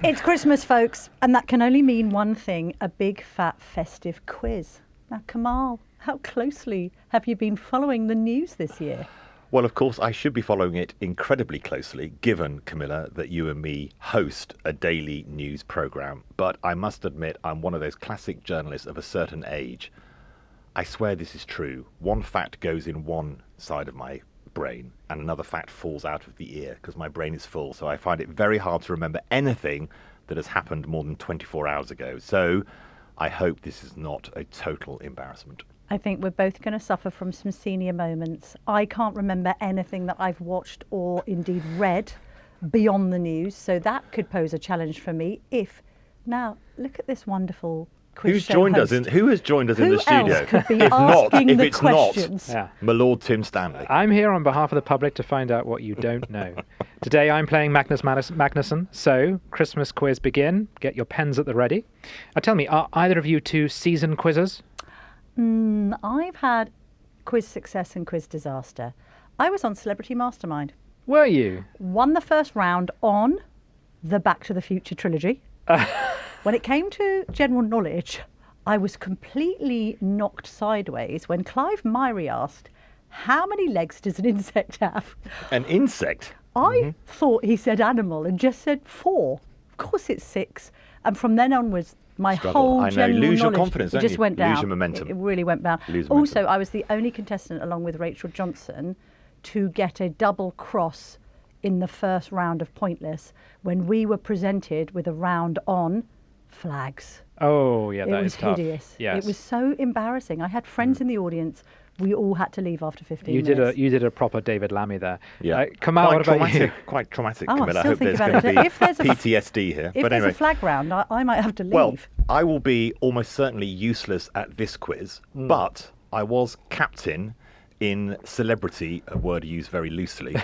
It's Christmas, folks, and that can only mean one thing, a big, fat, festive quiz. Now, Kamal, how closely have you been following the news this year? Well, of course, I should be following it incredibly closely, given, Camilla, that you and me host a daily news programme. But I must admit, I'm one of those classic journalists of a certain age. I swear this is true. One fact goes in one side of my brain and another fact falls out of the ear because my brain is full. So I find it very hard to remember anything that has happened more than 24 hours ago. So I hope this is not a total embarrassment. I think we're both going to suffer from some senior moments. I can't remember anything that I've watched or indeed read beyond the news, so that could pose a challenge for me if... Now, look at this wonderful quiz Who has show joined host. us in the studio? Who else could be if asking the it's questions? not, my Lord Tim Stanley. I'm here on behalf of the public to find out what you don't know. Today I'm playing Magnus Magnuson, so Christmas quiz begin. Get your pens at the ready. Tell me, are either of you two seasoned quizzers? I've had quiz success and quiz disaster. I was on Celebrity Mastermind. Were you? Won the first round on the Back to the Future trilogy. When it came to general knowledge, I was completely knocked sideways when Clive Myrie asked, how many legs does an insect have? An insect? I thought he said animal and just said 4. Of course it's 6. And from then onwards, my whole I know. general Lose your knowledge confidence, don't just you? went down. Lose your momentum. It really went down. Lose Also, momentum. I was the only contestant, along with Rachel Johnson, to get a double cross in the first round of Pointless when we were presented with a round on flags. Oh, yeah, that It is was tough. hideous. Yes. It was so embarrassing. I had friends in the audience. We all had to leave after 15 You minutes. did a proper David Lammy there. Yeah. Kamal, what about traumatic, you? Quite traumatic, Oh, I Camilla. I still hope think there's about going it. to If there's a- be PTSD here. If But there's anyway, a flag round, I might have to leave. well, I will be almost certainly useless at this quiz, but I was captain in Celebrity, a word used very loosely,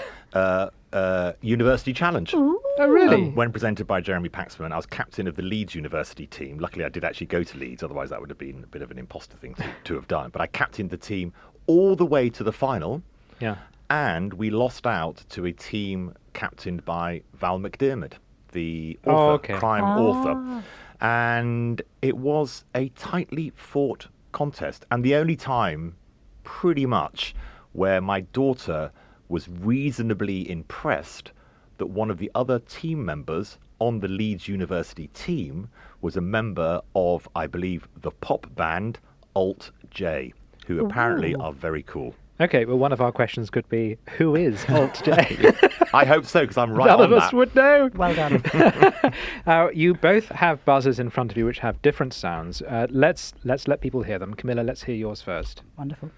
University Challenge. Ooh. Oh, really? When presented by Jeremy Paxman, I was captain of the Leeds University team. Luckily, I did actually go to Leeds, otherwise that would have been a bit of an imposter thing to have done. But I captained the team all the way to the final, Yeah. and we lost out to a team captained by Val McDermid, the author, crime author. And it was a tightly fought contest, and the only time, pretty much, where my daughter was reasonably impressed that one of the other team members on the Leeds University team was a member of, I believe, the pop band Alt J, who apparently are very cool. Okay, well, one of our questions could be, who is Alt J? I hope so, because I'm right None on of us that. would know. Well done. You both have buzzers in front of you which have different sounds. Let's let people hear them. Camilla, let's hear yours first. Wonderful.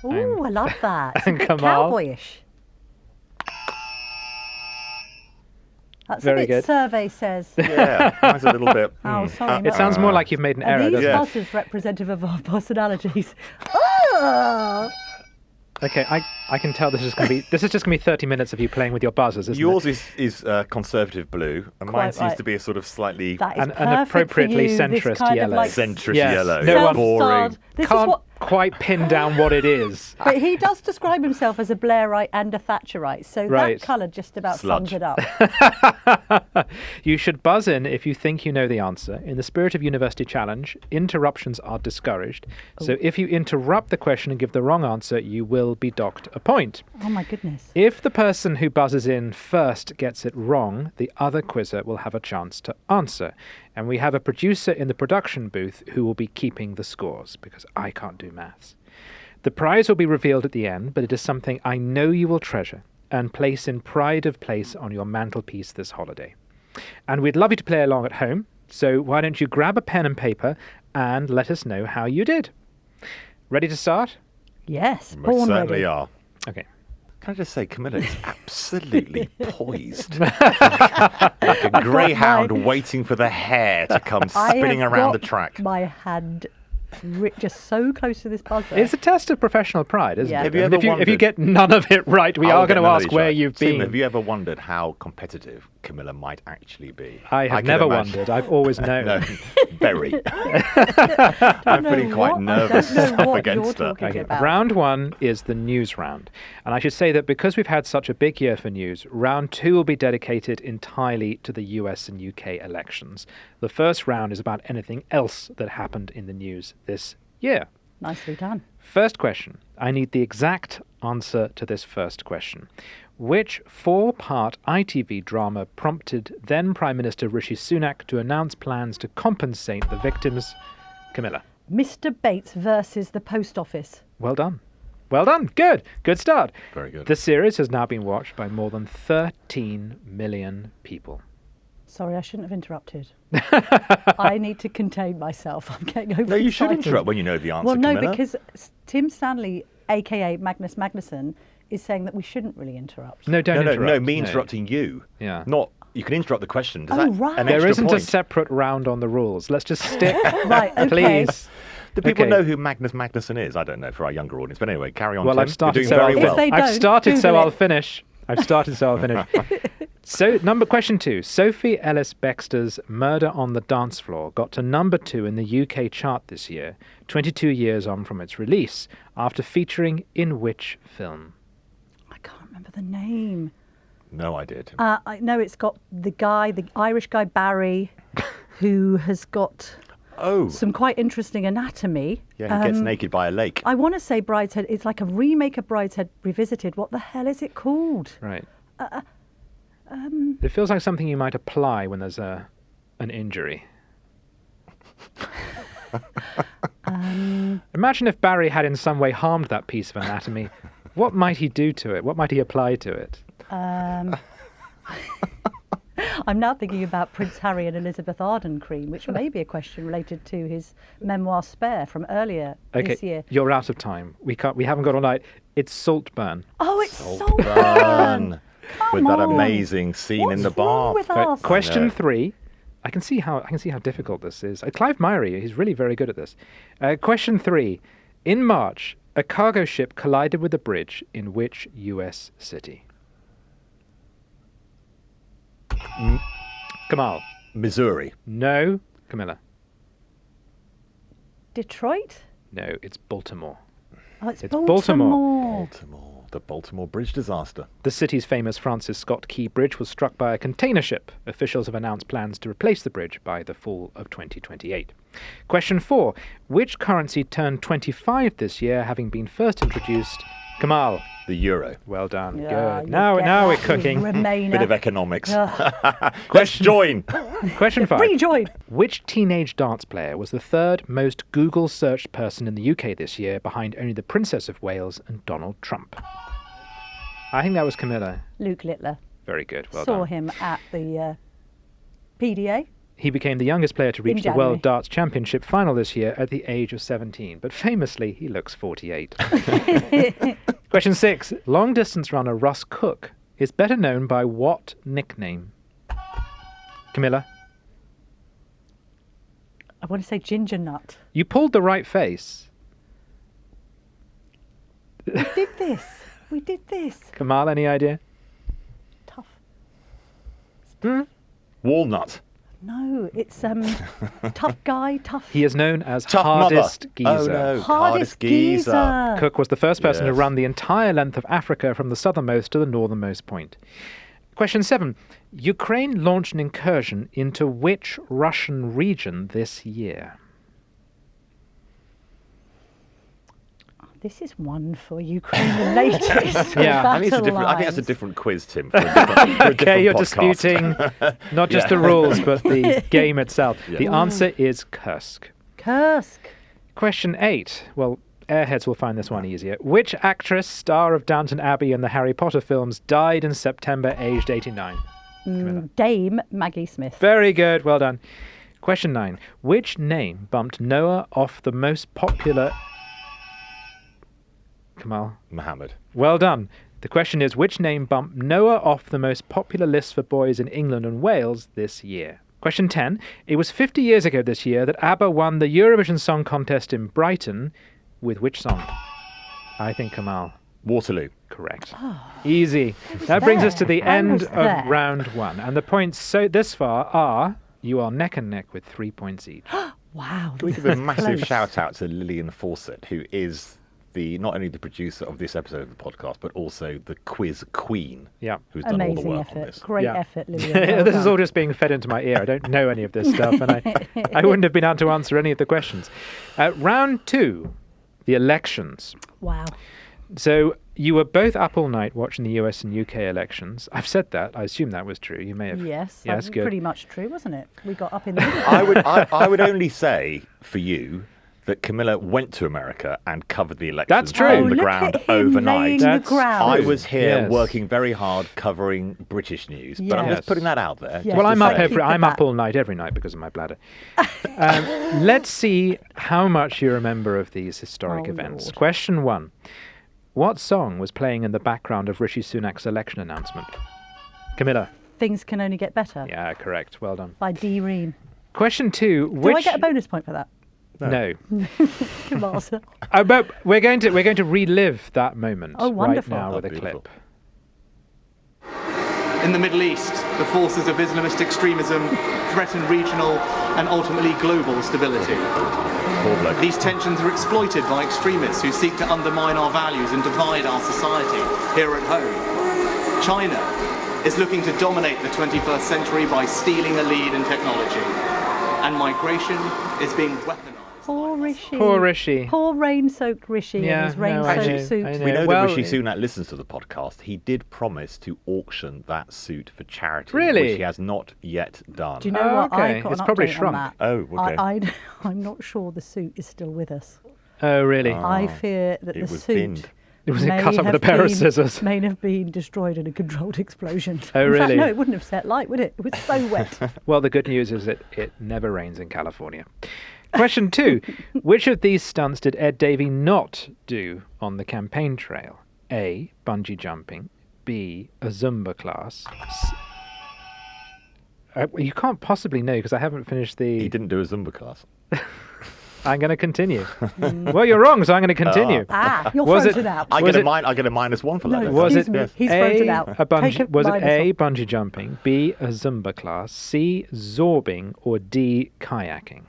Ooh, I love that. It's a and bit Kamal? cowboyish. That's Very a bit good. survey says. Yeah, mine's a little bit. Oh, sorry. It sounds more like you've made an Are error, these doesn't it? buzzers representative of our personalities? Oh! Okay, I can tell this is just gonna be 30 minutes of you playing with your buzzers, isn't Yours it? is conservative blue, and mine Quite seems right. to be a sort of slightly That is An perfect appropriately for you, this centrist kind yellow. Of like centrist Yes. yellow. No one- boring. self-styled. This is Can't what. quite pin down what it is. But he does describe himself as a Blairite and a Thatcherite, so Right. that colour just about Sludge. sums it up. You should buzz in if you think you know the answer. In the spirit of University Challenge, interruptions are discouraged. So if you interrupt the question and give the wrong answer, you will be docked a point. Oh my goodness. If the person who buzzes in first gets it wrong, the other quizzer will have a chance to answer. And we have a producer in the production booth who will be keeping the scores, because I can't do maths. The prize will be revealed at the end, but it is something I know you will treasure and place in pride of place on your mantelpiece this holiday. And we'd love you to play along at home, so why don't you grab a pen and paper and let us know how you did. Ready to start? Yes, We born certainly ready. are. Okay. Can I just say, Camilla is absolutely poised. Like a greyhound waiting for the hare to come I spinning have around got the track. my hand just so close to this buzzer. It's a test of professional pride, isn't Yeah. it? Have you And ever if you get none of it right, we are going to ask where you've Tim, been. have you ever wondered how competitive Camilla might actually be? I have can never imagine. wondered. I've always known. No, very. I'm feeling quite nervous I don't know up what against you're her. talking Okay, about. round 1 is the news round. And I should say that because we've had such a big year for news, round 2 will be dedicated entirely to the US and UK elections. The first round is about anything else that happened in the news this year. Nicely done. First question. I need the exact answer to this first question. Which 4-part ITV drama prompted then Prime Minister Rishi Sunak to announce plans to compensate the victims? Camilla. Mr. Bates versus the Post Office. Well done. Well done. Good. Good start. Very good. The series has now been watched by more than 13 million people. Sorry, I shouldn't have interrupted. I need to contain myself. I'm getting overexcited. No, you should interrupt when you know the answer, Well, no, Camilla. because Tim Stanley, a.k.a. Magnus Magnusson, is saying that we shouldn't really interrupt. No, don't interrupt. No, me interrupting you. Yeah. Not, you can interrupt the question. Does Oh, that right. an There extra isn't a point? separate round on the rules. Let's just stick. Right, okay. Please. Do people Okay. know who Magnus Magnusson is? I don't know for our younger audience. But anyway, carry on, Well, Tim. I've started, You're so doing I'll very well. If they I've don't, started, so Google I'll it. finish. I've started, so I'll finish. So, question 2. Sophie Ellis-Bextor's Murder on the Dance Floor got to number 2 in the UK chart this year, 22 years on from its release, after featuring in which film? I can't remember the name. No idea, Tim. I know it's got the Irish guy Barry, who has got some quite interesting anatomy. Yeah, he gets naked by a lake. I want to say Brideshead. It's like a remake of Brideshead Revisited. What the hell is it called? Right. It feels like something you might apply when there's an injury. Imagine if Barry had in some way harmed that piece of anatomy. What might he do to it? What might he apply to it? I'm now thinking about Prince Harry and Elizabeth Arden cream, which may be a question related to his memoir Spare from earlier this year. You're out of time. We haven't got all night. It's Saltburn. Oh, it's Saltburn. Saltburn. With that amazing scene in the bar. What's wrong with Right, us? question 3. I can see how difficult this is. Clive Myrie, he's really very good at this. Question 3. In March, a cargo ship collided with a bridge in which US city? Kamal. Missouri. No. Camilla. Detroit? No, it's Baltimore. Oh, it's It's Baltimore. Baltimore. The Baltimore Bridge disaster. The city's famous Francis Scott Key Bridge was struck by a container ship. Officials have announced plans to replace the bridge by the fall of 2028. Question 4. Which currency turned 25 this year, having been first introduced? Kamal. The euro. Well done. Yeah, Good. you Now get we're that, you cooking. Remainer. Bit of economics. Ugh. Let's join. Question 5. Rejoin. Which teenage dance player was the third most Google searched person in the UK this year, behind only the Princess of Wales and Donald Trump? I think that was Camilla. Luke Littler. Very good. Well Saw done. him at the PDA. He became the youngest player to reach the January. World Darts Championship final this year at the age of 17, but famously he looks 48. Question 6. Long-distance runner Russ Cook is better known by what nickname? Camilla? I want to say Ginger Nut. You pulled the right face. We did this. We did this. Kamal, any idea? Tough. Walnut. No, it's tough guy, tough. He is known as Tough Hardest mother. Geezer. Oh no. Hardest geezer. Cook was the first person to Yes. run the entire length of Africa from the southernmost to the northernmost point. Question 7. Ukraine launched an incursion into which Russian region this year? This is one for Ukraine latest. Yeah, I think that's a lines. different quiz, Tim. For a different, for a Okay, different you're podcast. disputing not just the rules, but the game itself. Yeah. The answer is Kursk. Kursk. Question 8. Well, airheads will find this one easier. Which actress, star of Downton Abbey and the Harry Potter films, died in September, aged 89? Dame Maggie Smith. Very good. Well done. Question 9. Which name bumped Noah off the most popular... Kamal. Mohammed. Well done. The question is, which name bumped Noah off the most popular lists for boys in England and Wales this year? Question 10. It was 50 years ago this year that ABBA won the Eurovision Song Contest in Brighton with which song? I think Kamal. Waterloo. Correct. Easy. That brings us to the end of there. round 1. And the points so this far are, you are neck and neck with 3 points each. Wow. Can we give a massive shout out to Lillian Fawcett, who is not only the producer of this episode of the podcast, but also the quiz queen. Yeah. Who's done all the Amazing work effort. on this. Great effort, Lillian. Well This is done. all just being fed into my ear. I don't know any of this stuff, and I wouldn't have been able to answer any of the questions. Round 2, the elections. Wow. So you were both up all night watching the US and UK elections. I've said that. I assume that was true. You may have. Yes, Yes, that's good. pretty much true, wasn't it? We got up in the middle. I would only say for you that Camilla went to America and covered the elections That's true. on the look ground at him overnight. laying That's the ground. I was here Yes. working very hard covering British news, but I'm Yes. just putting that out there. Yes. Well, Just I'm to up say. every. Keep I'm it up back. all night every night because of my bladder. Let's see how much you remember of these historic Oh, events. Lord. Question 1: what song was playing in the background of Rishi Sunak's election announcement? Camilla. Things Can Only Get Better Yeah, correct. Well done. by Dee Reen. Question 2: Do which? I get a bonus point for that? No. Kamal, sir. But we're going to relive that moment Oh, wonderful. right now with a Beautiful. clip. In the Middle East, the forces of Islamist extremism threaten regional and ultimately global stability. Poor bloke. These tensions are exploited by extremists who seek to undermine our values and divide our society here at home. China is looking to dominate the 21st century by stealing a lead in technology. And migration is being weaponized. Poor Rishi. Poor Rishi. Poor rain-soaked Rishi Yeah, in his no, I rain-soaked know, suit. I know. We know Well, that Rishi Sunak listens to the podcast. He did promise to auction that suit for charity, Really? which he has not yet done. Do you know what? I Okay. got It's an probably update shrunk. on that. Oh, okay. I'm not sure the suit is still with us. Oh, really? I fear that it the was suit binned. Was it may cut up with a have pair of been- scissors? may have been destroyed in a controlled explosion. Oh, In fact, really? no, it wouldn't have set light, would it? It was so wet. Well, the good news is that it never rains in California. Question 2. Which of these stunts did Ed Davey not do on the campaign trail? A. Bungee jumping. B. A Zumba class. You can't possibly know because I haven't finished the... He didn't do a Zumba class. I'm going to continue. Well, you're wrong, so I'm going to continue. You're Was frozen it- out. I Was get a it- -1 for that. No, then. Was excuse it me. Yes. He's frozen out. a bungee, Take was it minus A, off. bungee jumping, B, a Zumba class, C, zorbing, or D, kayaking?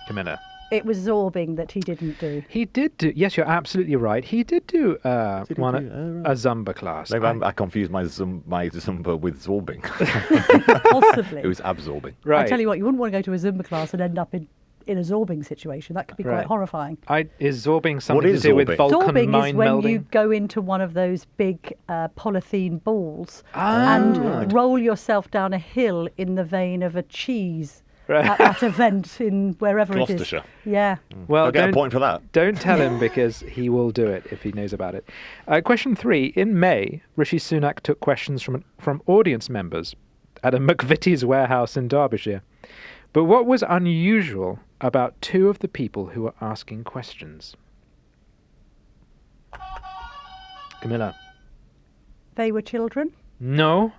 Camilla. It was zorbing that he didn't do. He did do, yes, you're absolutely right. He did do Did he a do- oh, right. Zumba class. Maybe I confused my Zumba with zorbing. Possibly. It was absorbing. right. I tell you what, you wouldn't want to go to a Zumba class and end up in a zorbing situation. That could be Right. quite horrifying. Is zorbing something is to do with zorbing? Vulcan Zorbing is mind when melding? you go into one of those big polythene balls Ah. and roll yourself down a hill in the vein of a cheese Right. at that event in wherever it is. Gloucestershire. Yeah. Well, I'll get a don't- point for that. Don't tell him because he will do it if he knows about it. Question 3. In May, Rishi Sunak took questions from audience members at a McVitie's warehouse in Derbyshire. But what was unusual about 2 of the people who were asking questions? Camilla. They were children. No.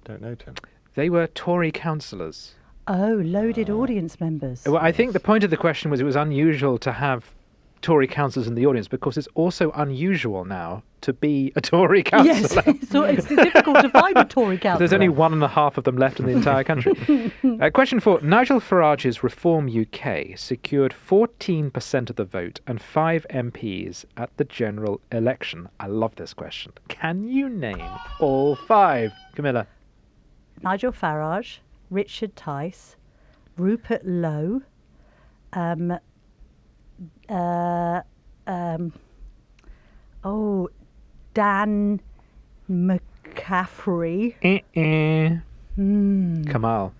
Don't know, Tim. They were Tory councillors. Oh, loaded audience members. Well, I think the point of the question was it was unusual to have Tory councillors in the audience because it's also unusual now to be a Tory Yes, councillor. so it's difficult to find a Tory councillor. There's only 1.5 of them left in the entire country. Question 4. Nigel Farage's Reform UK secured 14% of the vote and 5 MPs at the general election. I love this question. Can you name all 5? Camilla. Nigel Farage, Richard Tice, Rupert Lowe, Dan McCaffrey. Kamal.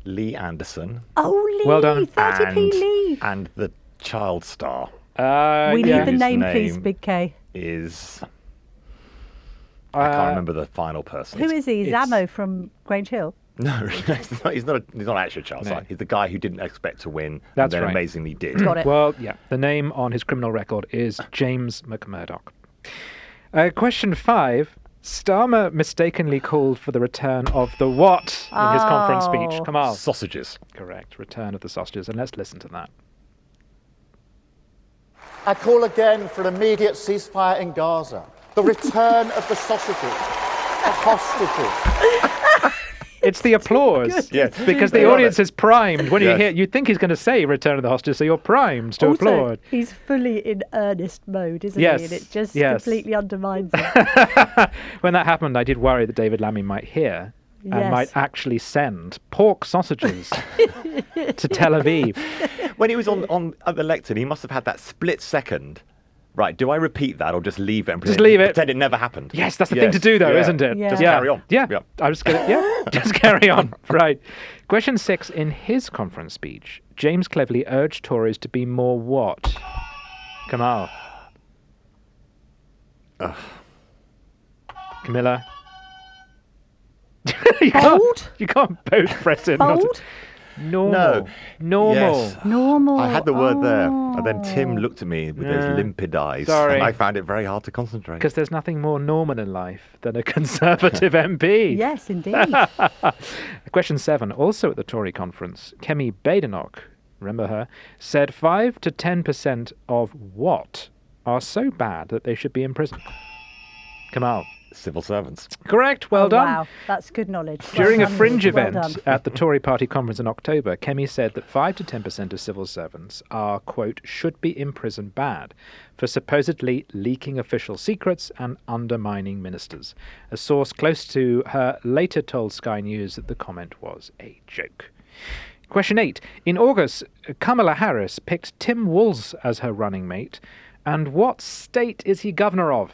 Lee Anderson Oh, Lee! Well done. 30p Lee! and the child star We yeah. need the Whose name, please, name- Big K. is... I can't remember the final person. Who is he? it's- Zamo from Grange Hill? No, he's not actually a child star. No. He's the guy who didn't expect to win That's and then right. amazingly did. Got it. Well, yeah. The name on his criminal record is James McMurdoch. Question 5. Starmer mistakenly called for the return of the what in his conference speech? Kamal. Sausages. Correct. Return of the sausages. And let's listen to that. I call again for an immediate ceasefire in Gaza. The return of the sausages. The hostages. It's the applause. Yes. Because the audience is primed. When you hear, you'd think he's going to say return of the hostages, so you're primed to applaud. He's fully in earnest mode, isn't Yes. he? And it just Yes. completely undermines it. When that happened, I did worry that David Lammy might hear and Yes. might actually send pork sausages to Tel Aviv. When he was on at the lectern, he must have had that split second. Right, do I repeat that or just leave it and Just leave it. pretend it never happened? Yes, that's the thing to do, though, Yeah. isn't it? Yeah. Just carry on. Yeah, Yeah. I was going to, just carry on. Right. Question 6. In his conference speech, James cleverly urged Tories to be more what? Kamal. Camilla. Bold? You can't both press it. Bold? Normal. Normal. Yes. Normal. I had the word there, and then Tim looked at me with those limpid eyes, Sorry. and I found it very hard to concentrate. Because there's nothing more normal in life than a Conservative MP. Yes, indeed. Question 7. Also at the Tory conference, Kemi Badenoch, remember her, said 5 to 10% of what are so bad that they should be in prison? Kamal. Civil servants. Correct. Well done. Wow, that's good knowledge. During Well a done, fringe well event done. at the Tory party conference in October, Kemi said that 5 to 10% of civil servants are, quote, should be in prison bad for supposedly leaking official secrets and undermining ministers. A source close to her later told Sky News that the comment was a joke. Question 8. In August, Kamala Harris picked Tim Walz as her running mate. And what state is he governor of?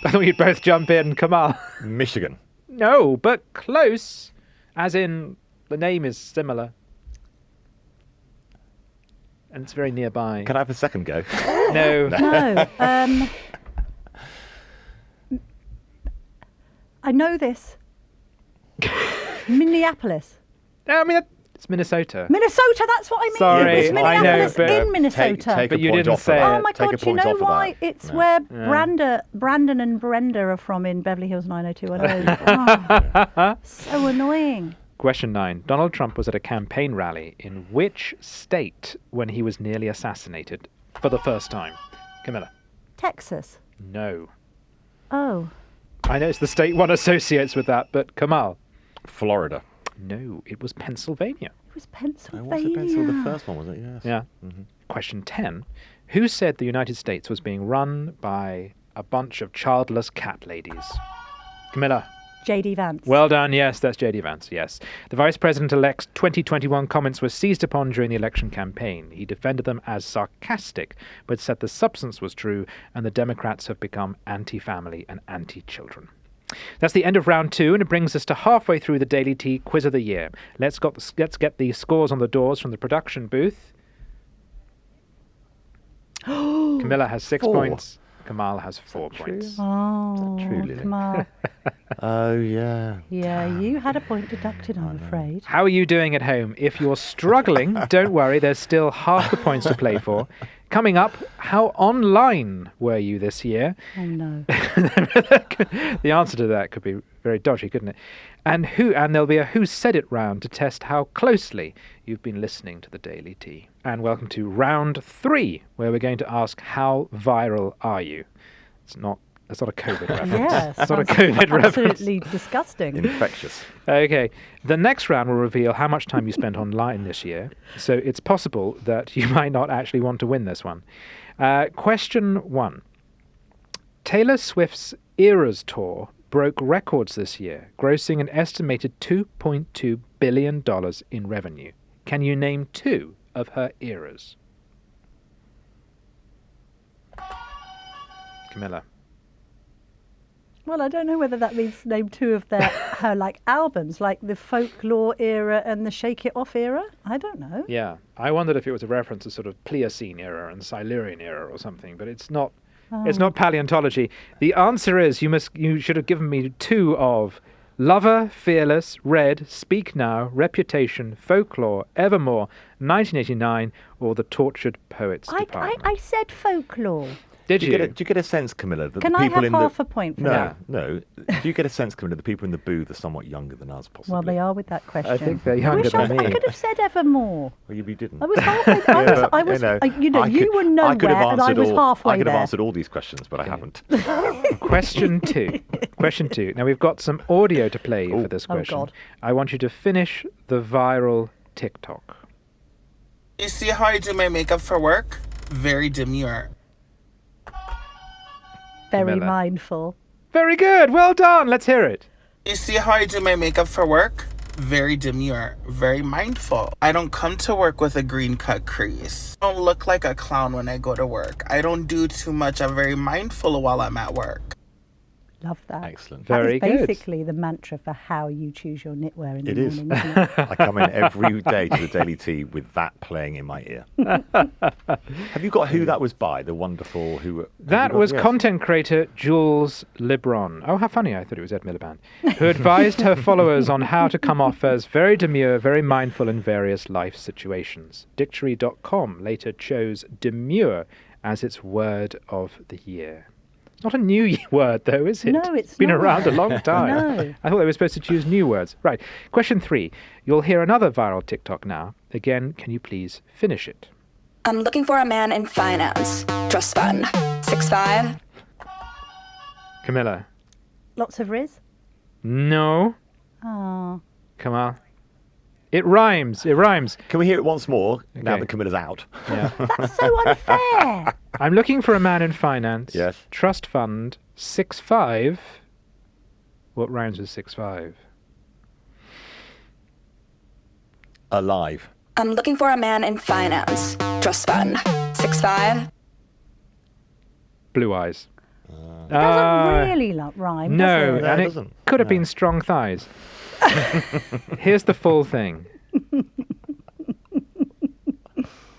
I thought you'd both jump in, Kamal. Michigan. No, but close. As in, the name is similar. And it's very nearby. Can I have a second go? No. No. I know this. Minneapolis. I mean, it's Minnesota. Minnesota, that's what I mean. Sorry, It's I know, Minneapolis but in Minnesota. Take But a you point didn't off of say that. it. Oh my Take a God, do you point know off of why? that. It's Yeah. where Brandon and Brenda are from in Beverly Hills 90210. Oh, so annoying. Question 9. Donald Trump was at a campaign rally in which state when he was nearly assassinated for the first time? Camilla. Texas. No. Oh. I know it's the state one associates with that, but Kamal. Florida. No, it was Pennsylvania. It was Oh, was Pennsylvania. it Pencil? The first one, was it? Yes. Yeah. Question 10. Who said the United States was being run by a bunch of childless cat ladies? Camilla. J.D. Vance. Well done. Yes, that's J.D. Vance. Yes. The Vice President-elect's 2021 comments were seized upon during the election campaign. He defended them as sarcastic, but said the substance was true, and the Democrats have become anti-family and anti-children. That's the end of round 2, and it brings us to halfway through the Daily Tea Quiz of the Year. Let's get the scores on the doors from the production booth. Camilla has 6 4. points. Kamal has 4 points. Oh, true, Lily? come on. Oh, yeah. Yeah, you had a point deducted, I'm afraid. How are you doing at home? If you're struggling, don't worry, there's still half the points to play for. Coming up, how online were you this year? Oh, no. The answer to that could be very dodgy, couldn't it? And there'll be a Who Said It round to test how closely you've been listening to the Daily Tea. And welcome to round 3, where we're going to ask how viral are you? It's not a COVID reference. Yeah, it's not a sounds COVID reference. absolutely disgusting. Infectious. Okay. The next round will reveal how much time you spent online this year. So it's possible that you might not actually want to win this one. Question 1. Taylor Swift's Eras Tour broke records this year, grossing an estimated $2.2 billion in revenue. Can you name 2 of her eras? Camilla. Well, I don't know whether that means name 2 of her albums, like the Folklore era and the Shake It Off era. I don't know. Yeah, I wondered if it was a reference to sort of Pliocene era and Silurian era or something, but it's not. It's not paleontology. The answer is you should have given me 2 of Lover, Fearless, Red, Speak Now, Reputation, Folklore, Evermore, 1989, or The Tortured Poets Department. I said Folklore. Did Do you? you get a sense, Camilla, that Can the I people have in half the a point for no, that? no. Do you get a sense, Camilla, the people in the booth are somewhat younger than us, possibly? Well, they are with that question. I think they're I younger wish than me. I could have said Evermore. Well, you didn't. I was halfway. You were nowhere, and I was halfway I could there. have answered all these questions, but I haven't. Question 2. Question 2. Now, we've got some audio to play you for this Oh, question. God. I want you to finish the viral TikTok. You see how I do my makeup for work? Very demure. Very Camilla. mindful. Very good. Well done. Let's hear it. You see how I do my makeup for work? Very demure, very mindful. I don't come to work with a green cut crease. I don't look like a clown when I go to work. I don't do too much. I'm very mindful while I'm at work. Love that. Excellent. Very That is good. basically the mantra for how you choose your knitwear in the It is. morning, isn't it? I come in every day to the Daily Tea with that playing in my ear. Have you got who that was by? The wonderful who? That was content creator Jules Lebron. Oh, how funny. I thought it was Ed Miliband. Who advised her followers on how to come off as very demure, very mindful in various life situations. Dictionary.com later chose demure as its word of the year. It's not a new word, though, is it? No, it's been not. around a long time. No. I thought they were supposed to choose new words. Right. Question 3. You'll hear another viral TikTok now. Again, can you please finish it? I'm looking for a man in finance. Trust fund. 6'5". Camilla. Lots of Riz. No. Oh. Come on. It rhymes. It rhymes. Can we hear it once more now Okay. that Camilla's out? Yeah. That's so unfair. I'm looking for a man in finance. Yes. Trust fund 6'5". What rhymes with 6'5"? Alive. I'm looking for a man in finance. Trust fund. 6'5". Blue eyes. Doesn't really rhyme, No, does it? No, and it it doesn't. could have No. been strong thighs. Here's the full thing.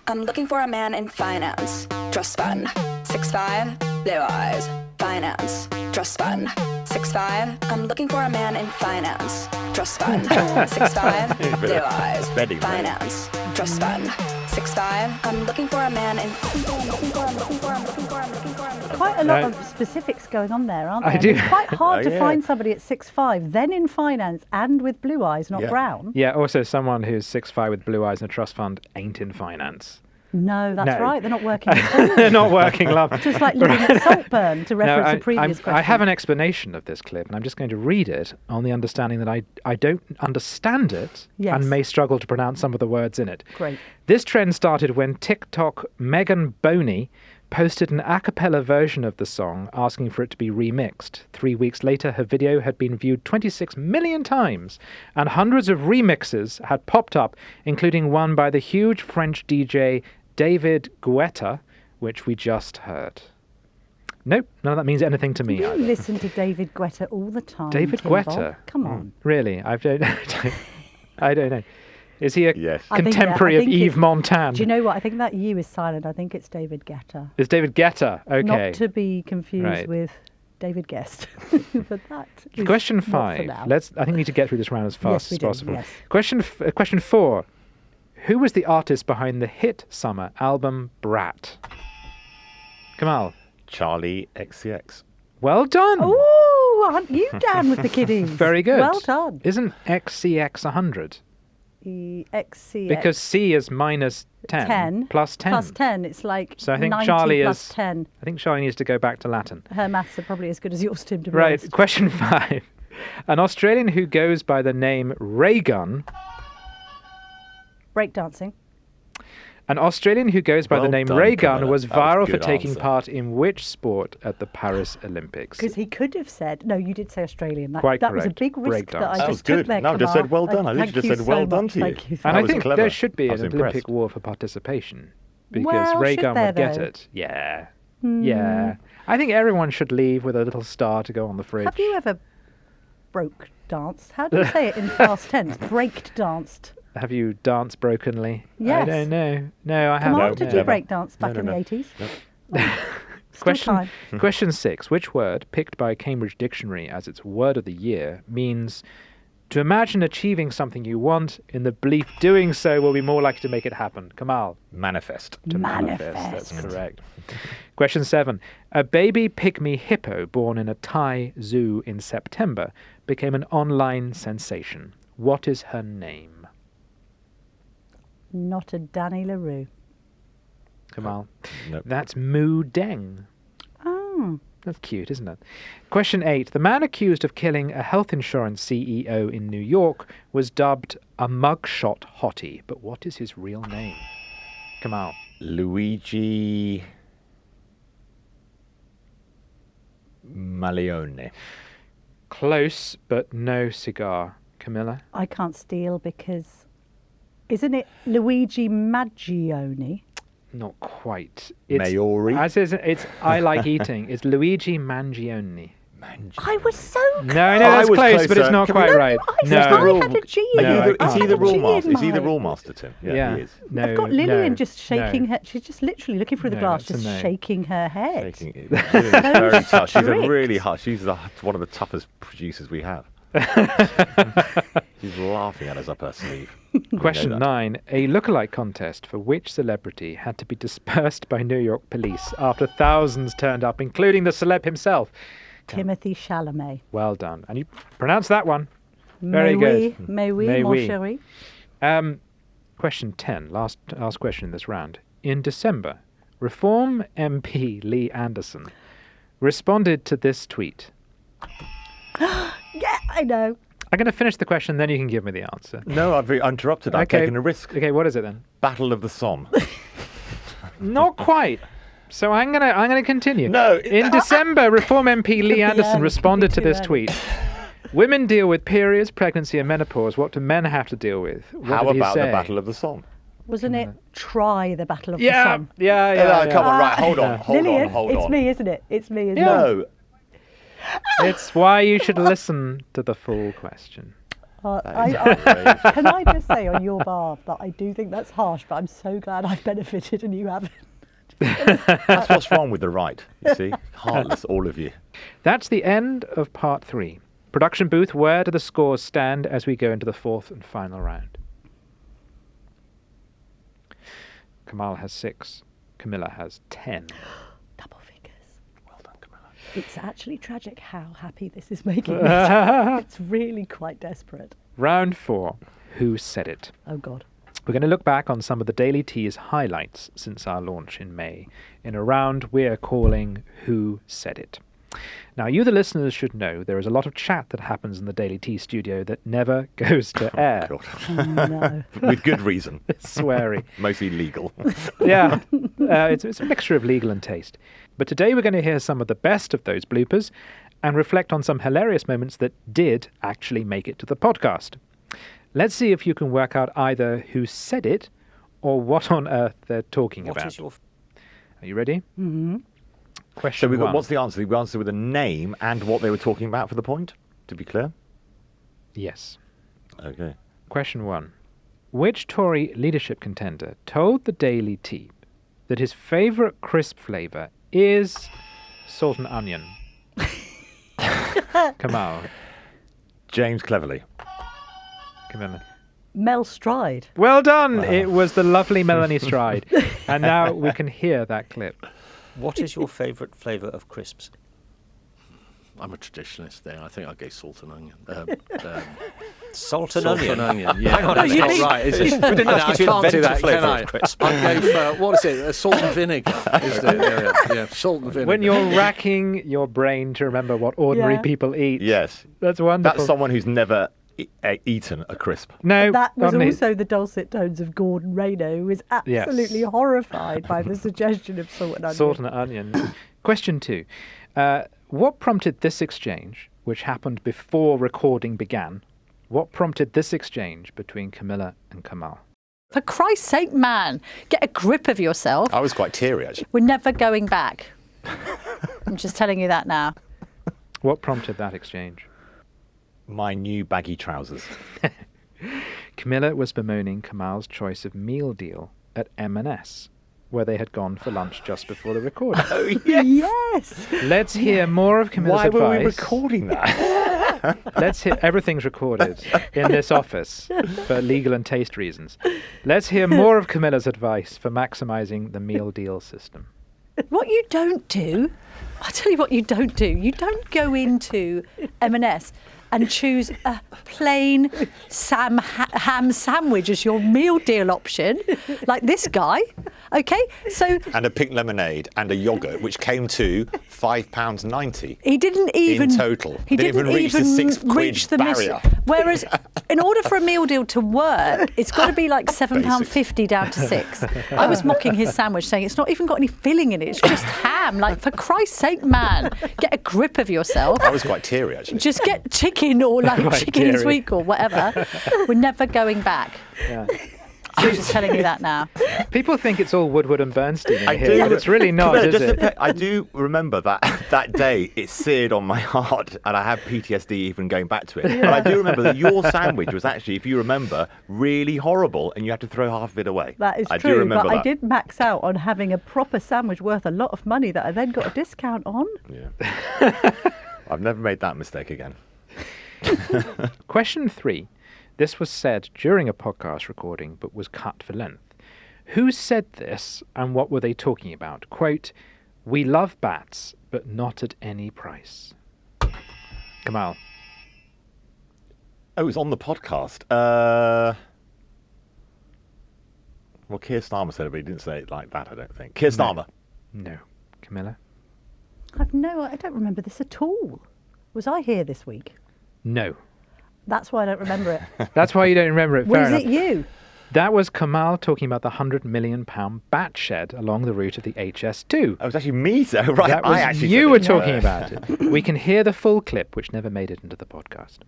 I'm looking for a man in finance. Trust fund. 6'5". Blue eyes. Finance. Trust fund. 6'5". I'm looking for a man in finance. Trust fund. 6'5". Blue eyes. Betty, right? Finance. Trust fund. 6'5". I'm looking for a man in. Quite a lot No. of specifics going on there, aren't I there? do. It's quite hard Oh, to yeah. find somebody at 6'5", then in finance and with blue eyes, not Yeah. brown. Yeah, also someone who's 6'5" with blue eyes and a trust fund ain't in finance. No, that's No. right. They're not working at all. They're not working, love. Just like living at Saltburn, to reference No, a previous question. I have an explanation of this clip, and I'm just going to read it on the understanding that I don't understand it Yes. and may struggle to pronounce some of the words in it. Great. This trend started when TikTok Megan Boney posted an a cappella version of the song asking for it to be remixed. 3 weeks later, her video had been viewed 26 million times, and hundreds of remixes had popped up, including one by the huge French DJ David Guetta, which we just heard. Nope, none of that means anything to me You either. listen to David Guetta all the time. David Timbo. Guetta? Come on. Really? I don't know. Is he a Yes. I think, contemporary I of think Yves it's- Montand? Do you know what? I think that U is silent. I think it's David Guetta. It's David Guetta. Okay. Not to be confused Right. with David Guest. But that is Question not for 5. now. I think we need to get through this round as fast we as do, possible. yes. Question 4. Who was the artist behind the hit summer album Brat? Kamal. Charlie XCX. Well done. Ooh, aren't you down with the kiddies? Very good. Well done. Isn't XCX 100? XCX. Because C is minus 10, 10 plus 10. Plus 10. It's like So I think 90 Charlie plus is 10. I think Charlie needs to go back to Latin. Her maths are probably as good as yours, Tim, to be Right. honest. Question 5. An Australian who goes by the name Raygun. Breakdancing. An Australian who goes by the Well name done, Raygun Camilla. was That was a viral for good taking answer. part in which sport at the Paris Olympics? Because he could have said, no, you did say Australian. That, Quite that was a correct. big risk that I Breakdance. just That was took good. there, No, I just Kamal. said well done. I literally Thank just you said well so done much. to you. Thank you so And That I was think clever. there should be I an was Olympic impressed. war for participation because Well, should Raygun there, would get though? it. Yeah. Yeah. I think everyone should leave with a little star to go on the fridge. Have you ever broke danced? How do you say it in past tense? Breaked danced. Have you danced brokenly? I Yes. don't know. No, I haven't. Kamal, No, did never. you break dance back No, in no, the no. 80s? Still Question time. Question 6. Which word, picked by Cambridge Dictionary as its word of the year, means To imagine achieving something you want, in the belief doing so will be more likely to make it happen. Kamal. Manifest. To manifest. That's correct. Question 7. A baby pygmy hippo born in a Thai zoo in September became an online sensation. What is her name? Not a Danny LaRue. Kamal. Nope. That's Moo Deng. Oh. That's cute, isn't it? Question 8. The man accused of killing a health insurance CEO in New York was dubbed a mugshot hottie. But what is his real name? Kamal. Luigi Maleone. Close, but no cigar. Camilla? I can't steal because... Isn't it Luigi Maggioni? Not quite. Maori? As is, it's I like eating. It's Luigi Mangione. I was so close. No, that's was close, but it's closer. not Can quite we- right. I said I had a G in No, it. I Is he can't. the I had a rule G master? in Is he the mine. rule master, Tim? Yeah. he is. No, I've got Lillian no, just shaking no. her. She's just literally looking through the No, glass, that's a just no. shaking her head. Shaking it. It's very tough. She's a strict. really hard. She's one of the toughest producers we have. She's laughing at us up her sleeve. Question You know that. 9. A lookalike contest for which celebrity had to be dispersed by New York police after thousands turned up, including the celeb himself. Timothy Chalamet. Well done. And you pronounced that one. Very good. Mais oui, Mais mon oui. chéri. Question 10. Last question in this round. In December, Reform MP Lee Anderson responded to this tweet. Yeah, I know. I'm going to finish the question, then you can give me the answer. No, I've interrupted. I've taken a risk. Okay, what is it then? Battle of the Somme. Not quite. So I'm gonna continue. No, In December, Reform MP Lee be Anderson early, responded to could be this too tweet. Women deal with periods, pregnancy and menopause. What do men have to deal with? What How did he about the say? Battle of the Somme? Wasn't it try the Battle of the Yeah, Somme? yeah. Come on, right, hold on, Lillian, hold it's on. me, isn't it? It's me, isn't it? No, It's why you should listen to the full question. Can I just say on your behalf that I do think that's harsh, but I'm so glad I've benefited and you haven't. that's what's wrong with the right. You see, heartless, all of you. That's the end of part 3. Production booth, where do the scores stand as we go into the 4th and final round? Kamal has 6. Camilla has 10. Double figures. Well done, Camilla. It's actually tragic how happy this is making me. It's really quite desperate. Round 4. Who said it? Oh, God. We're going to look back on some of the Daily Tea's highlights since our launch in May, in a round we're calling Who Said It. Now, you, the listeners, should know there is a lot of chat that happens in the Daily Tea studio that never goes to air. God. Oh, no. With good reason. Sweary. Mostly legal. Yeah, it's a mixture of legal and taste. But today we're going to hear some of the best of those bloopers and reflect on some hilarious moments that did actually make it to the podcast. Let's see if you can work out either who said it or what on earth they're talking about. Are you ready? Mm-hmm. So Question we've got, 1. what's the answer? We answer with a name and what they were talking about for the point, to be clear? Yes. Okay. Question 1. Which Tory leadership contender told the Daily Tea that his favourite crisp flavour is salt and onion? Kamal. James Cleverly. Camilla. Mel Stride. Well done! It was the lovely Melanie Stride. And now we can hear that clip. What is your favourite flavour of crisps? I'm a traditionalist there. I think I'll go salt and onion. Salt and Salt onion. and onion, yeah. Hang on, That's you not mean- right, is it? We didn't ask you to I can't invent do a that, flavour can I? of crisp. I'll go for, what is it, salt and vinegar? Is the, yeah, salt and vinegar. When you're racking your brain to remember what ordinary Yeah. people eat. Yes. That's wonderful. That's someone who's never eaten a crisp. No, That was only- also the dulcet tones of Gordon Rayner, who was absolutely horrified by the suggestion of salt and onion. Salt and onion. Question 2. What prompted this exchange, which happened before recording began? What prompted this exchange between Camilla and Kamal? For Christ's sake, man, get a grip of yourself. I was quite teary, actually. We're never going back. I'm just telling you that now. What prompted that exchange? My new baggy trousers. Camilla was bemoaning Kamal's choice of meal deal at M&S, where they had gone for lunch just before the recording. Oh, yes. Yes. Let's hear more of Camilla's Why advice. were we recording that? Let's hear. Everything's recorded in this office for legal and taste reasons. Let's hear more of Camilla's advice for maximising the meal deal system. What you don't do, I'll tell you what you don't do. You don't go into M&S and choose a plain ham sandwich as your meal deal option, like this guy. Okay, so and a pink lemonade and a yogurt, which came to £5.90. He didn't even in total. He didn't even reach the £6 barrier. Whereas, in order for a meal deal to work, it's got to be like £7.50 down to £6. I was mocking his sandwich, saying it's not even got any filling in it. It's just ham. Like, for Christ's sake, man, get a grip of yourself. I was quite teary, actually. Just get chicken or like chicken and sweet or whatever. We're never going back. Yeah. I'm just telling you that now. People think it's all Woodward and Bernstein in here, but it's really not, is it? I do remember that day. It seared on my heart, and I have PTSD even going back to it. Yeah. But I do remember that your sandwich was actually, if you remember, really horrible, and you had to throw half of it away. That is I true, do remember but that. I did max out on having a proper sandwich worth a lot of money that I then got a discount on. Yeah. I've never made that mistake again. Question 3. This was said during a podcast recording, but was cut for length. Who said this, and what were they talking about? Quote, "We love bats, but not at any price." Kamal. Oh, it was on the podcast. Well, Keir Starmer said it, but he didn't say it like that, I don't think. Keir Starmer. No. Camilla? I don't remember this at all. Was I here this week? No. That's why I don't remember it. That's why you don't remember it. Fair Was enough. it you? That was Kamal talking about the £100 million bat shed along the route of the HS2. Oh, it was actually me, so right. That was I actually you said were it. talking about it. We can hear the full clip, which never made it into the podcast.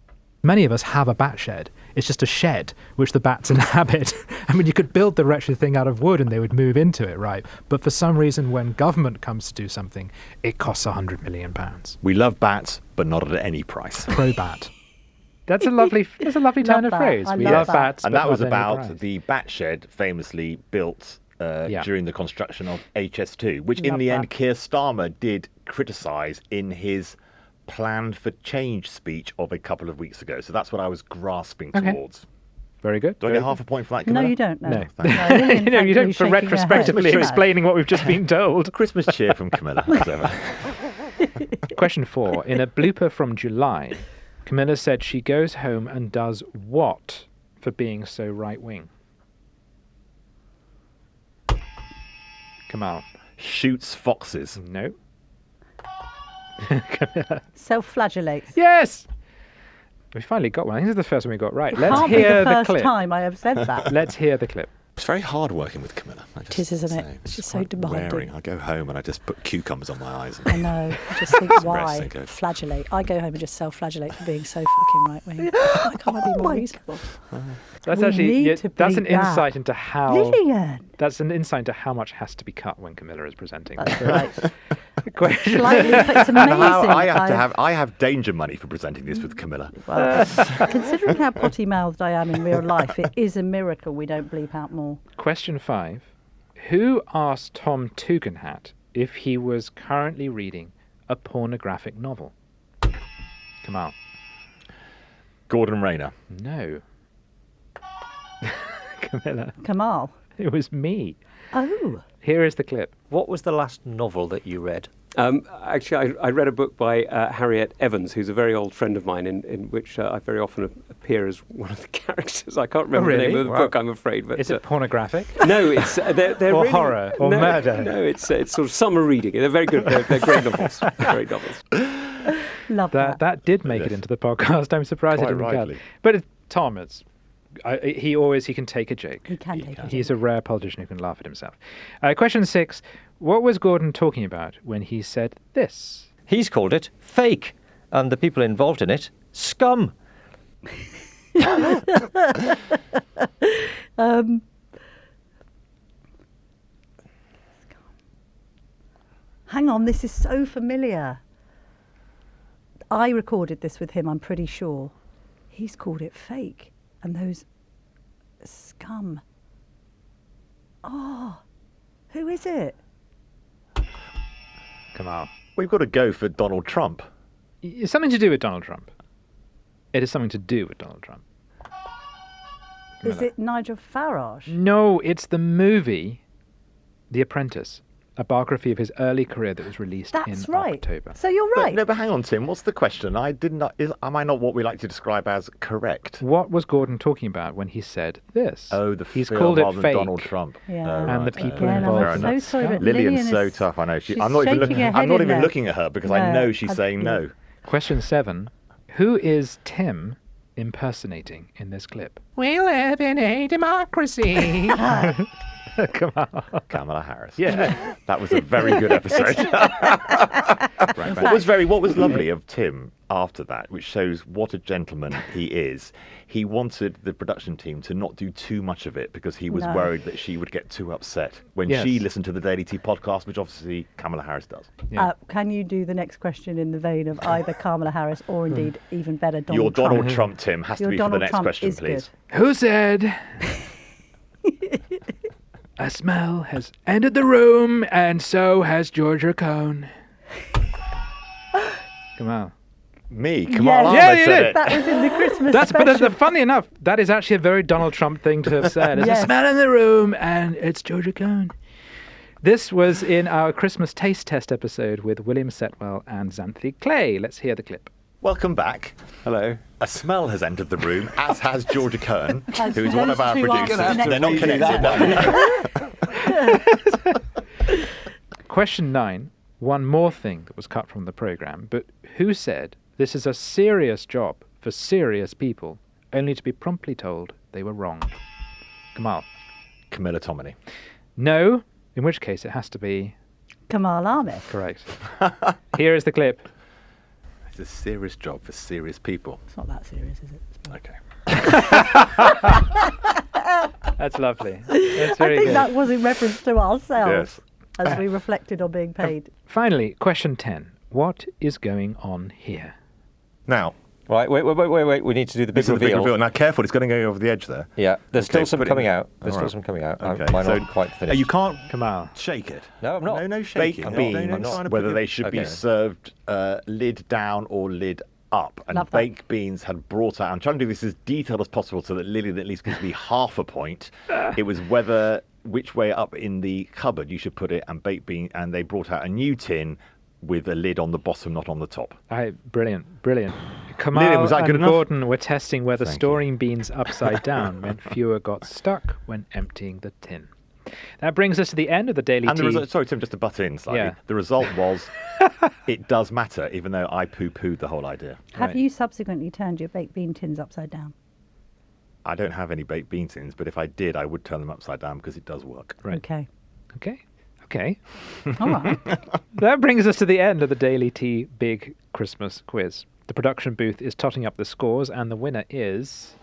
Many of us have a bat shed. It's just a shed which the bats inhabit. I mean, you could build the wretched thing out of wood and they would move into it, right? But for some reason, when government comes to do something, it costs £100 million. We love bats, but not at any price. Pro-bat. That's a lovely turn of phrase. We love bats, and but that was not at any about price. the bat shed famously built during the construction of HS2, which in Love the that. end Keir Starmer did criticise in his Plan for Change speech of a couple of weeks ago. So that's what I was grasping towards. Very good. Do I get half a point for that, No, Camilla? you don't. No, No. Lillian, No, you don't for shaking her head. retrospectively explaining what we've just been told. Christmas cheer from Camilla. as ever. Question 4. In a blooper from July, Camilla said she goes home and does what for being so right-wing? Kamal. Shoots foxes. No. Self-flagellates. Yes! We finally got one. I think this is the first one we got right. Let's Can't be hear the first clip. time I have said that. Let's hear the clip. It's very hard working with Camilla. It is, isn't it? She's so demanding. Wearing. I go home and I just put cucumbers on my eyes. I know. I just think, why and go, flagellate? I go home and just self-flagellate for being so fucking right-wing. Why can't I be more reasonable? That's We actually need to that's an bleep that. insight into how Lillian. that's an insight into how much has to be cut when Camilla is presenting. That's right. Question. Slightly, but it's amazing. How I have danger money for presenting this with Camilla. Well, considering how potty-mouthed I am in real life, it is a miracle we don't bleep out more. Question 5. Who asked Tom Tugendhat if he was currently reading a pornographic novel? Kamal. Gordon Rayner. No. Camilla. Kamal. It was me. Oh. Here is the clip. What was the last novel that you read? Actually, I read a book by Harriet Evans, who's a very old friend of mine, in which I very often appear as one of the characters. I can't remember the name of the book, I'm afraid. But, Is it pornographic? No, it's they're or really, horror or murder? No, it's sort of summer reading. They're very good. They're great novels. Great novels. Love that. That did make it into the podcast. I'm surprised Quite it didn't rightly. go. But Tom, he can take a joke. He can take a joke. He's a rare politician who can laugh at himself. Question 6. What was Gordon talking about when he said this? He's called it fake, and the people involved in it, scum. Hang on, this is so familiar. I recorded this with him, I'm pretty sure. He's called it fake. And those scum. Oh, who is it? Kamal. We've got to go for Donald Trump. It's something to do with Donald Trump. It is something to do with Donald Trump. Is it Nigel Farage? No, it's the movie The Apprentice, a biography of his early career that was released in October. So you're right. But hang on, Tim. What's the question? Am I not what we like to describe as correct? What was Gordon talking about when he said this? Oh, He's film called it rather than fake. Donald Trump. Yeah. And the people Again, involved. I'm so sorry, but Lillian's so is- tough. I know. she's I'm not even shaking her head I'm not in even there. looking at her because I know she's saying no. Question 7. Who is Tim impersonating in this clip? We live in a democracy. Come on. Kamala Harris. Yeah. That was a very good episode. What was lovely of Tim after that, which shows what a gentleman he is, he wanted the production team to not do too much of it because he was worried that she would get too upset when she listened to the Daily Tea podcast, which obviously Kamala Harris does. Yeah. Can you do the next question in the vein of either Kamala Harris or indeed even better Donald Your Trump? Donald Trump, Tim, has to Your be Donald for the next Trump question, is please. good. Who said a smell has entered the room and so has Georgia Cone? Come on. Me, Kamal Yeah, Ahmed you said did. it. That was in the Christmas But special. funny enough, that is actually a very Donald Trump thing to have said. There's Yes. a smell in the room and it's Georgia Cone. This was in our Christmas taste test episode with William Setwell and Xanthi Clay. Let's hear the clip. Welcome back. Hello. A smell has entered the room, as has Georgia Kern, Has who's one those of our two producers. answers They're not connected. Question 9. One more thing that was cut from the programme, but who said this is a serious job for serious people, only to be promptly told they were wrong? Kamal. Camilla Tominey. No, in which case it has to be Kamal Ahmed. correct. Here is the clip. It's a serious job for serious people. It's not that serious, is it? Okay. That's lovely. That's very I think good. that was in reference to ourselves Yes. as we reflected on being paid. Finally, question 10. What is going on here? Now, Right, wait. We need to do the big this is the big reveal. reveal. Now, careful, it's going to go over the edge there. Yeah, there's Okay, still some put it coming in. out. There's All still right. some coming out. Okay, Mine so aren't quite finished. You can't Kamal. shake it. No, I'm not. No shaking. I'm Baked not. beans, I'm not. whether they should be Okay. served lid down or lid up. And Love that. baked beans had brought out, I'm trying to do this as detailed as possible so that Lillian at least gives me half a point. It was which way up in the cupboard you should put it, and baked bean, and they brought out a new tin with a lid on the bottom, not on the top. Brilliant. Lillian, Kamal was that and good enough? Gordon were testing whether Thank storing beans upside down meant fewer got stuck when emptying the tin. That brings us to the end of the Daily And the Tea. result, sorry, Tim, just to butt in slightly. Yeah. The result was it does matter, even though I poo-pooed the whole idea. Have Right. you subsequently turned your baked bean tins upside down? I don't have any baked bean tins, but if I did, I would turn them upside down because it does work. Right. Okay. Okay. All right. That brings us to the end of the Daily Tea Big Christmas Quiz. The production booth is totting up the scores, and the winner is...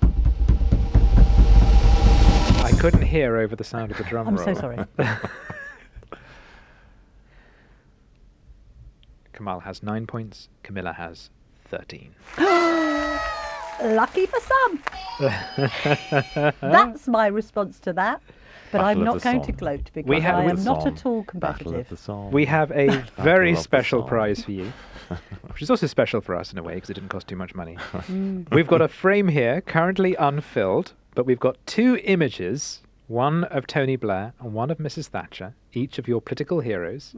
I couldn't hear over the sound of the drum I'm roll. so sorry. Kamal has 9 points. Camilla has 13. Lucky for some. That's my response to that. But I'm Battle of not the going to song. gloat because We have- I am the not song. at all Battle of competitive. the song. We have a very of the special song. prize for you, which is also special for us in a way because it didn't cost too much money. We've got a frame here, currently unfilled, but we've got 2 images, one of Tony Blair and one of Mrs. Thatcher, each of your political heroes,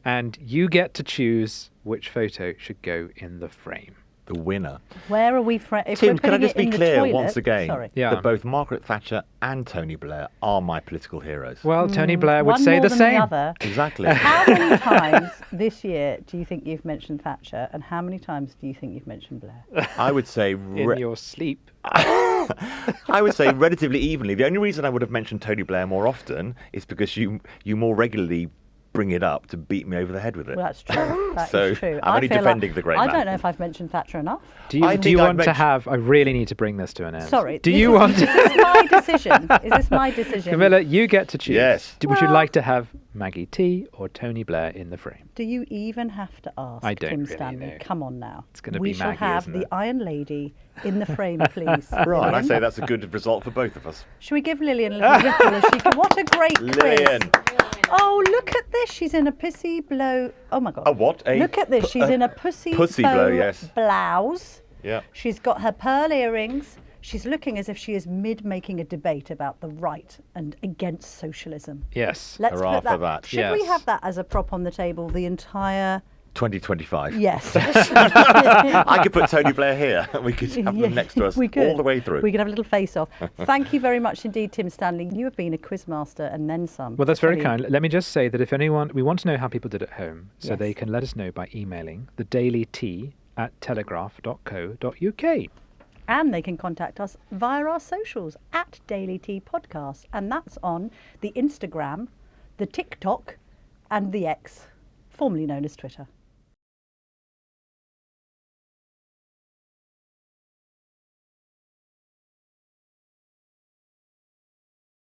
and you get to choose which photo should go in the frame. The winner. Where are we from? Tim, can I just be clear once again Sorry. Yeah. that both Margaret Thatcher and Tony Blair are my political heroes? Well, Tony Blair would One say more the than same. The other. Exactly. How many times this year do you think you've mentioned Thatcher, and how many times do you think you've mentioned Blair? I would say In your sleep. I would say relatively evenly. The only reason I would have mentioned Tony Blair more often is because you more regularly bring it up to beat me over the head with it. Well, that's true. That is So, true. I'm only feel defending the great I man. don't know if I've mentioned Thatcher enough. Do you, I do you think I'd want to mention- have... I really need to bring this to an end. Sorry. Do this you is- want Is this my decision? Is this my decision? Camilla, you get to choose. Yes. Would you Well- like to have Maggie T or Tony Blair in the frame? Do you even have to ask, I don't Tim really Stanley? know. Come on now. It's gonna we be shall Maggie, have isn't the it? Iron Lady in the frame, please. Right, I Lillian. say that's a good result for both of us. Should we give Lillian a little ripple as she can? What a great Lillian. quiz. Oh, look at this. She's in a pussy blow. Oh, my God. A what? Look at this. She's in a pussy blow, yes. blouse Yeah. She's got her pearl earrings. She's looking as if she is mid-making a debate about the right and against socialism. Yes. Let's Hurrah put for that. Should we Yes. have that as a prop on the table the entire... 2025. Yes. I could put Tony Blair here. We could have them next to us we could. all the way through. We could have a little face-off. Thank you very much indeed, Tim Stanley. You have been a quizmaster and then some. Well, that's very Tell you- kind. Let me just say that if anyone, we want to know how people did at home, so Yes. they can let us know by emailing thedailyt@telegraph.co.uk. And they can contact us via our socials at Daily Tea Podcast. And that's on the Instagram, the TikTok, and the X, formerly known as Twitter.